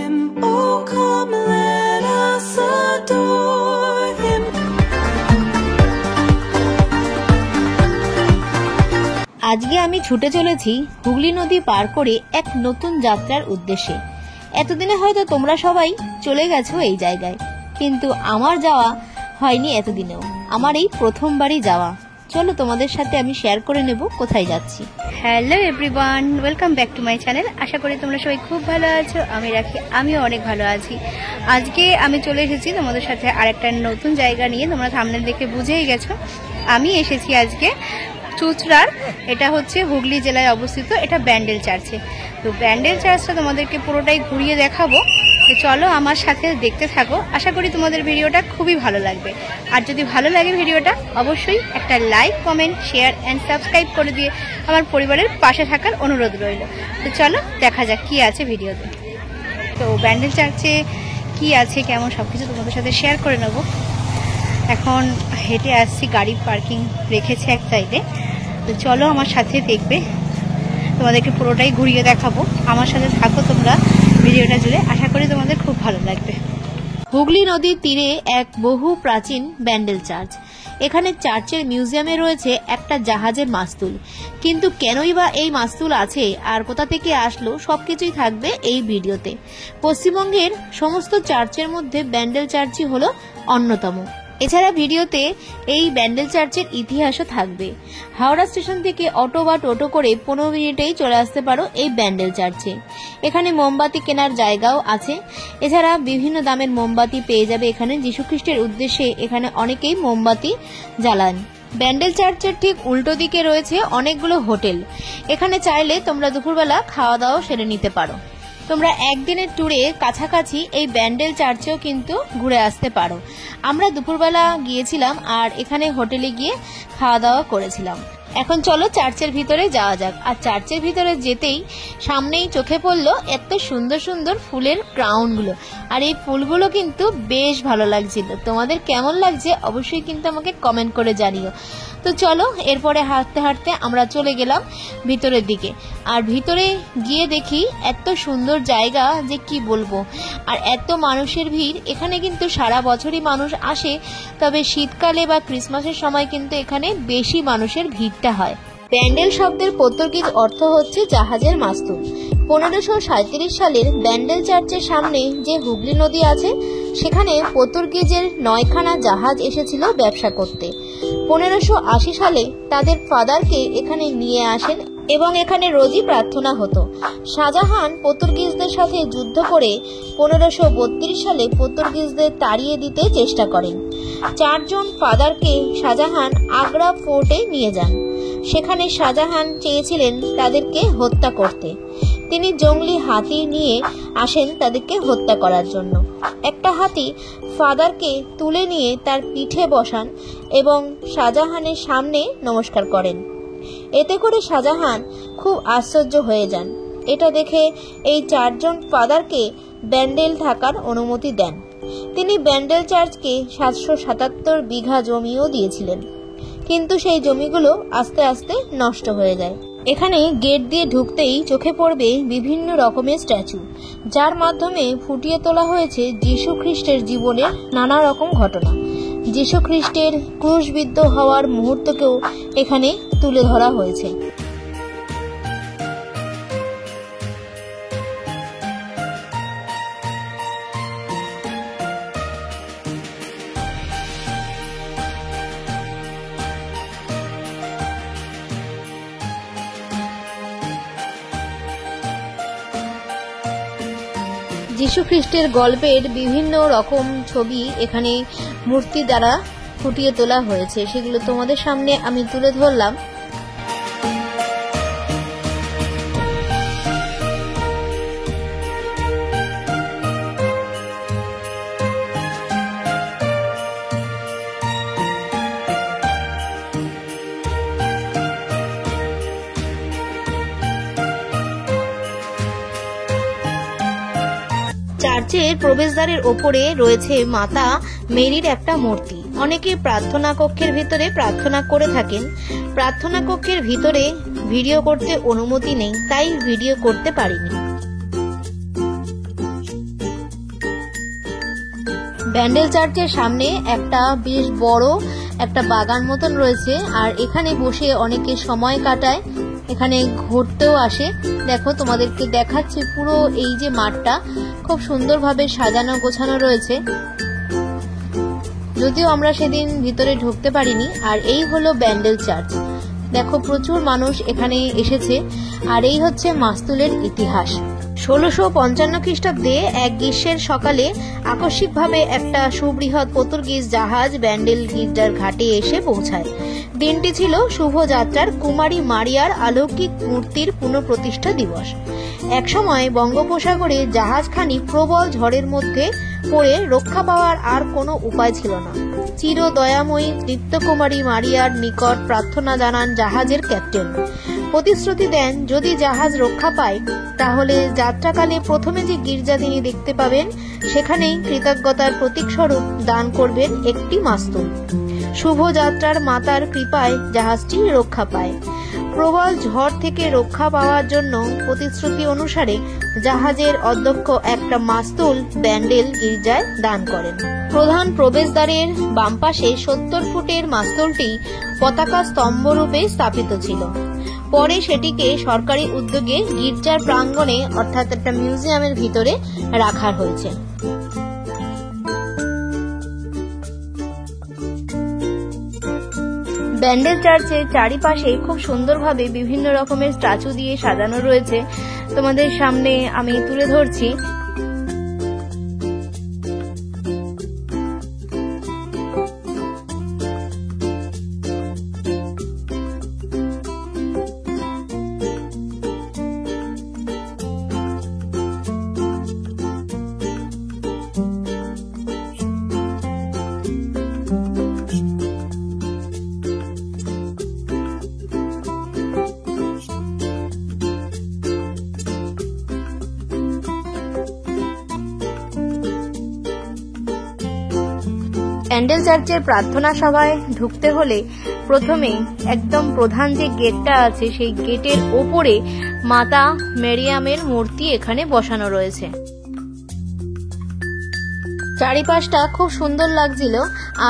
him. Oh, come, let us adore him. আজকে আমি ছুটে চলেছি হুগলি নদী পার করে এক নতুন যাত্রার উদ্দেশ্যে। এতদিনে হয়তো তোমরা সবাই চলে গেছো এই জায়গায়, কিন্তু আমার যাওয়া হয়নি এতদিনেও। আমার এই প্রথমবারই যাওয়া। চলো তোমাদের সাথে আমি শেয়ার করে নেব কোথায় যাচ্ছি। Hello everyone, welcome back to my channel. আশা করি তোমরা সবাই খুব ভালো আছো। আমি রাখি আমিও অনেক ভালো আছি। আজকে আমি চলে এসেছি তোমাদের সাথে আরেকটা নতুন জায়গা নিয়ে। তোমরা থাম্বনেল দেখে বুঝেই গেছো আমি এসেছি আজকে চুচড়ার। এটা হচ্ছে হুগলি জেলায় অবস্থিত, এটা ব্যান্ডেল চার্চে। তো ব্যান্ডেল চার্চটা তোমাদেরকে পুরোটাই ঘুরিয়ে দেখাবো। তো চলো আমার সাথে দেখতে থাকো। আশা করি তোমাদের ভিডিওটা খুবই ভালো লাগবে। আর যদি ভালো লাগে ভিডিওটা, অবশ্যই একটা like, comment, share and subscribe করে দিয়ে আমার পরিবারের পাশে থাকার অনুরোধ রইল। তো চলো দেখা যাক কি আছে ভিডিওতে। তো ব্যান্ডেল চার্চে কি আছে, কেমন সব কিছু তোমাদের সাথে শেয়ার করে নেব। এখন হেঁটে আসছি, গাড়ি পার্কিং রেখেছে এক সাইডে। তো চলো আমার সাথে দেখবে, তোমাদেরকে পুরোটাই ঘুরিয়ে দেখাবো। আমার সাথে থাকো তোমরা ভিডিওটা জুড়ে, আশা করি তোমাদের খুব ভালো লাগবে। হুগলি নদীর তীরে এক বহু প্রাচীন ব্যান্ডেল চার্চ। এখানে চার্চের মিউজিয়ামে রয়েছে একটা জাহাজের মাস্তুল। কিন্তু কেনই বা এই মাস্তুল আছে আর কোথা থেকে আসলো, সবকিছুই থাকবে এই ভিডিওতে। পশ্চিমবঙ্গের সমস্ত চার্চের মধ্যে ব্যান্ডেল চার্চই হলো অন্যতম। এছাড়া ভিডিওতে এই ব্যান্ডেল চার্চের ইতিহাসও থাকবে। হাওড়া স্টেশন থেকে অটো বা টোটো করে 15 মিনিটেই চলে আসতে পারো এই ব্যান্ডেল চার্চে। এখানে মোমবাতি কেনার জায়গাও আছে। এছাড়া বিভিন্ন দামের মোমবাতি পেয়ে যাবে এখানে। যীশুখ্রিস্টের উদ্দেশ্যে এখানে অনেকেই মোমবাতি জ্বালান। ব্যান্ডেল চার্চের ঠিক উল্টো দিকে রয়েছে অনেকগুলো হোটেল। এখানে চাইলে তোমরা দুপুরবেলা খাওয়া দাওয়া সেরে নিতে পারো। তোমরা একদিনের ট্যুরে কাছাকাছি এই ব্যান্ডেল চার্চেও কিন্তু ঘুরে আসতে পারো। আমরা দুপুরবেলা গিয়েছিলাম আর এখানে হোটেলে গিয়ে খাওয়া দাওয়া করেছিলাম। এখন চলো চার্চের ভিতরে যাওয়া যাক। আর চার্চের ভিতরে যেতেই সামনেই চোখে পড়লো এত সুন্দর সুন্দর ফুলের ক্রাউনগুলো। আর এই ফুলগুলো কিন্তু বেশ ভালো লাগছিল। তোমাদের কেমন লাগছে অবশ্যই কিন্তু আমাকে কমেন্ট করে জানিও। তো চলো এরপরে হাঁটতে হাঁটতে আমরা চলে গেলাম ভিতরের দিকে। আর ভিতরে গিয়ে দেখি এত সুন্দর জায়গা যে কি বলবো। আর এত মানুষের ভিড়। এখানে কিন্তু সারা বছরই মানুষ আসে, তবে শীতকালে বা ক্রিসমাসের সময় কিন্তু এখানে বেশি মানুষের ভিড়টা হয়। ব্যান্ডেল শব্দের পর্তুগিজ অর্থ হচ্ছে জাহাজের মাস্তুল। 1537 সালের ব্যান্ডেল চার্চের সামনে যে হুগলি নদী আছে, সেখানে পর্তুগিজের 9খানা জাহাজ এসেছিল ব্যবসা করতে। 1580 সালে তাদের ফাদারকে এখানে নিয়ে আসেন এবং এখানে রোজই প্রার্থনা হতো। শাহজাহান পর্তুগিজদের সাথে যুদ্ধ করে 1532 সালে পর্তুগিজদের তাড়িয়ে দিতে চেষ্টা করেন। 4 জন ফাদারকে শাহজাহান আগ্রা ফোর্টে নিয়ে যান। সেখানে শাহজাহান চেয়েছিলেন তাদেরকে হত্যা করতে। তিনি জঙ্গলি হাতি নিয়ে আসেন তাদেরকে হত্যা করার জন্য। একটা হাতি ফাদারকে তুলে নিয়ে তার পিঠে বসান এবং শাহজাহানের সামনে নমস্কার করেন। এতে করে শাহজাহান খুব আশ্চর্য হয়ে যান। এটা দেখে এই 4 জন ফাদারকে ব্যান্ডেল থাকার অনুমতি দেন। তিনি ব্যান্ডেল চার্চকে 777 বিঘা জমিও দিয়েছিলেন, কিন্তু সেই জমিগুলো আস্তে আস্তে নষ্ট হয়ে যায়। এখানে গেট দিয়ে ঢুকতেই চোখে পড়বে বিভিন্ন রকমের স্ট্যাচু, যার মাধ্যমে ফুটিয়ে তোলা হয়েছে যীশু খ্রিস্টের জীবনের নানা রকম ঘটনা। যীশু খ্রিস্টের ক্রুশবিদ্ধ হওয়ার মুহূর্তকেও এখানে তুলে ধরা হয়েছে। যীশু খ্রিস্টের গল্পের বিভিন্ন রকম ছবি এখানে মূর্তি দ্বারা ফুটিয়ে তোলা হয়েছে, সেগুলো তোমাদের সামনে আমি তুলে ধরলাম। চার্চের প্রবেশদ্বারের ওপরে রয়েছে মাতা মেরির একটা মূর্তি। অনেকে প্রার্থনা কক্ষের ভিতরে প্রার্থনা করে থাকেন। প্রার্থনা কক্ষের ভিতরে ভিডিও করতে অনুমতি নেই, তাই ভিডিও করতে পারিনি। ব্যান্ডেল চার্চের সামনে একটা বেশ বড় একটা বাগান মতন রয়েছে, আর এখানে বসে অনেকে সময় কাটায়, এখানে ঘুরতেও আসে। দেখো তোমাদেরকে দেখাচ্ছি, পুরো এই যে মাঠটা খুব সুন্দরভাবে সাজানো গোছানো রয়েছে, যদিও আমরা সেদিন ভিতরে ঢুকতে পারিনি। আর এই হলো ব্যান্ডেল চার্চ। দেখো প্রচুর মানুষ এখানে এসেছে। আর এই হচ্ছে মাস্তুলের ইতিহাস। 1655 খ্রিস্টাব্দে এক গ্রীষ্মের সকালে আকস্মিকভাবে একটা সুবৃহৎ পর্তুগিজ জাহাজ ব্যান্ডেল গির্জার ঘাটে এসে পৌঁছায়। দিনটি ছিল শুভযাত্রার কুমারী মারিয়ার অলৌকিক মূর্তির পুনঃপ্রতিষ্ঠা দিবস। একসময় বঙ্গোপসাগরে জাহাজখানি প্রবল ঝড়ের মধ্যে পড়ে রক্ষা পাওয়ার আর কোনো উপায় ছিল না। চির দয়াময়ী নিত্যকুমারী মারিয়ার নিকট প্রার্থনা জানান জাহাজের ক্যাপ্টেন। প্রতিশ্রুতি দেন যদি জাহাজ রক্ষা পায় তাহলে যাত্রাকালে প্রথমে যে গির্জা তিনি দেখতে পাবেন সেখানেই কৃতজ্ঞতার প্রতীকস্বরূপ দান করবেন একটি মাস্তুল। শুভযাত্রার মাতার কৃপায় জাহাজটি রক্ষা পায়। প্রবল ঝড় থেকে রক্ষা পাওয়ার জন্য প্রতিশ্রুতি অনুসারে জাহাজের অধ্যক্ষ একটা মাস্তুল ব্যান্ডেল গির্জায় দান করেন। প্রধান প্রবেশদ্বারের বাম পাশে 70 ফুটের মাস্তুলটি পতাকা স্তম্ভরূপে স্থাপিত ছিল। পরে সেটিকে সরকারি উদ্যোগে গির্জার প্রাঙ্গণে অর্থাৎ একটা মিউজিয়ামের ভিতরে রাখা হয়েছে। ব্যান্ডেল চার্চের চারিপাশে খুব সুন্দরভাবে বিভিন্ন রকমের স্ট্যাচু দিয়ে সাজানো রয়েছে, তোমাদের সামনে আমি তুলে ধরছি। ব্যান্ডেল চার্চের প্রার্থনা সভায় ঢুকতে হলে প্রথমে একদম প্রধান যে গেটটা আছে সেই গেটের ওপরে মাতা মেরিয়ামের মূর্তি এখানে বসানো রয়েছে। চারিপাশটা খুব সুন্দর লাগছিল।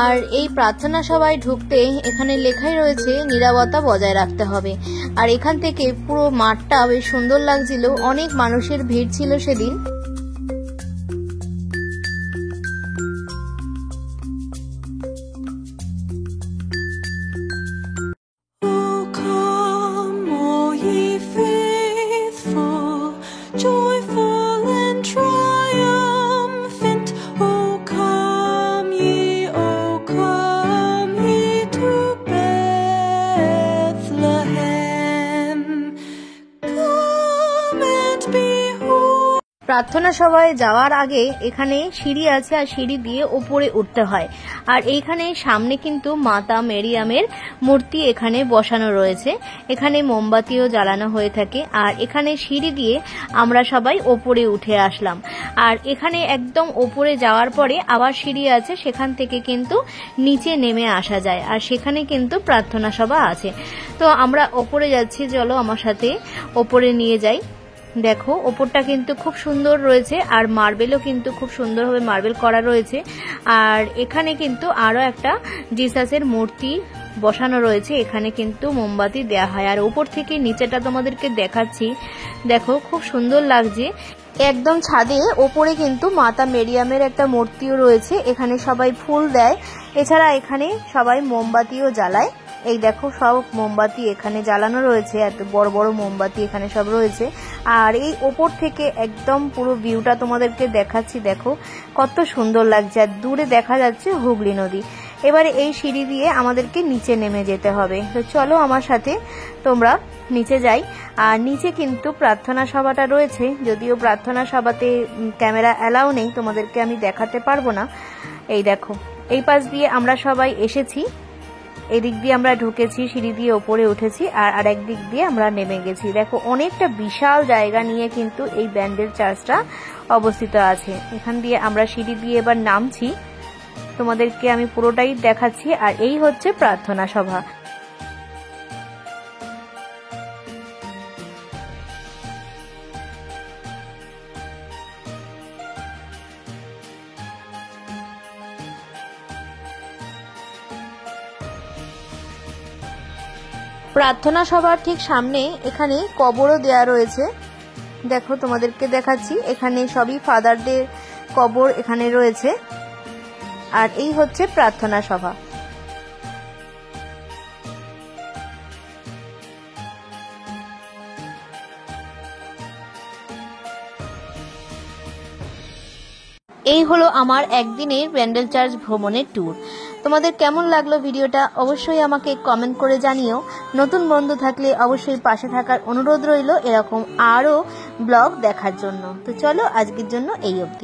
আর এই প্রার্থনা সভায় ঢুকতে এখানে লেখাই রয়েছে নীরবতা বজায় রাখতে হবে। আর এখান থেকে পুরো মাঠটা বেশ সুন্দর লাগছিল, অনেক মানুষের ভিড় ছিল সেদিন। প্রার্থনা সভায় যাওয়ার আগে এখানে সিঁড়ি আছে, আর সিঁড়ি দিয়ে উপরে উঠতে হয়। আর এইখানে সামনে কিন্তু মাতা মেরিয়ামের মূর্তি এখানে বসানো রয়েছে, এখানে মোমবাতিও জ্বালানো হয়ে থাকে। আর এখানে সিঁড়ি দিয়ে আমরা সবাই ওপরে উঠে আসলাম। আর এখানে একদম ওপরে যাওয়ার পরে আবার সিঁড়ি আছে, সেখান থেকে কিন্তু নিচে নেমে আসা যায়। আর সেখানে কিন্তু প্রার্থনা সভা আছে। তো আমরা ওপরে যাচ্ছি, চলো আমার সাথে ওপরে নিয়ে যাই। দেখো ওপরটা কিন্তু খুব সুন্দর রয়েছে, আর মার্বেলও কিন্তু খুব সুন্দরভাবে মার্বেল করা রয়েছে। আর এখানে কিন্তু আরো একটা জিসাসের মূর্তি বসানো রয়েছে, এখানে কিন্তু মোমবাতি দেয়া হয়। আর উপর থেকে নিচেটা তোমাদেরকে দেখাচ্ছি, দেখো খুব সুন্দর লাগছে। একদম ছাদে ওপরে কিন্তু মাতা মেরিয়ামের একটা মূর্তিও রয়েছে, এখানে সবাই ফুল দেয়, এছাড়া এখানে সবাই মোমবাতিও জ্বালায়। এই দেখো সব মোমবাতি এখানে জ্বালানো রয়েছে, এত বড় বড় মোমবাতি এখানে সব রয়েছে। আর এই ওপর থেকে একদম পুরো ভিউটা তোমাদেরকে দেখাচ্ছি, দেখো কত সুন্দর লাগছে। আর দূরে দেখা যাচ্ছে হুগলি নদী। এবারে এই সিঁড়ি দিয়ে আমাদেরকে নিচে নেমে যেতে হবে। তো চলো আমার সাথে তোমরা নিচে যাই। আর নিচে কিন্তু প্রার্থনা সভাটা রয়েছে, যদিও প্রার্থনা সভাতে ক্যামেরা অ্যালাউ নেই, তোমাদেরকে আমি দেখাতে পারবো না। এই দেখো এই পাশ দিয়ে আমরা সবাই এসেছি, এদিক দিয়ে আমরা ঢুকেছি, সিঁড়ি দিয়ে ওপরে উঠেছি, আর আরেক দিক দিয়ে আমরা নেমে গেছি। দেখো অনেকটা বিশাল জায়গা নিয়ে কিন্তু এই ব্যান্ডেল চার্চটা অবস্থিত আছে। এখান দিয়ে আমরা সিঁড়ি দিয়ে এবার নামছি, তোমাদেরকে আমি পুরোটাই দেখাচ্ছি। আর এই হচ্ছে প্রার্থনা সভা। প্রার্থনা সভার ঠিক সামনে এখানে কবরও দেয়া রয়েছে। দেখো তোমাদেরকে দেখাচ্ছি, এখানে সবই ফাদারদের কবর এখানে রয়েছে। আর এই হচ্ছে প্রার্থনা সভা। এই হলো আমার একদিনের ব্যান্ডেল চার্চ ভ্রমণের ট্যুর। তোমাদের কেমন লাগলো ভিডিওটা অবশ্যই আমাকে কমেন্ট করে জানিও। নতুন বন্ধু থাকলে অবশ্যই পাশে থাকার অনুরোধ রইল এরকম আরও ব্লগ দেখার জন্য। তো চলো আজকের জন্য এই অবধি।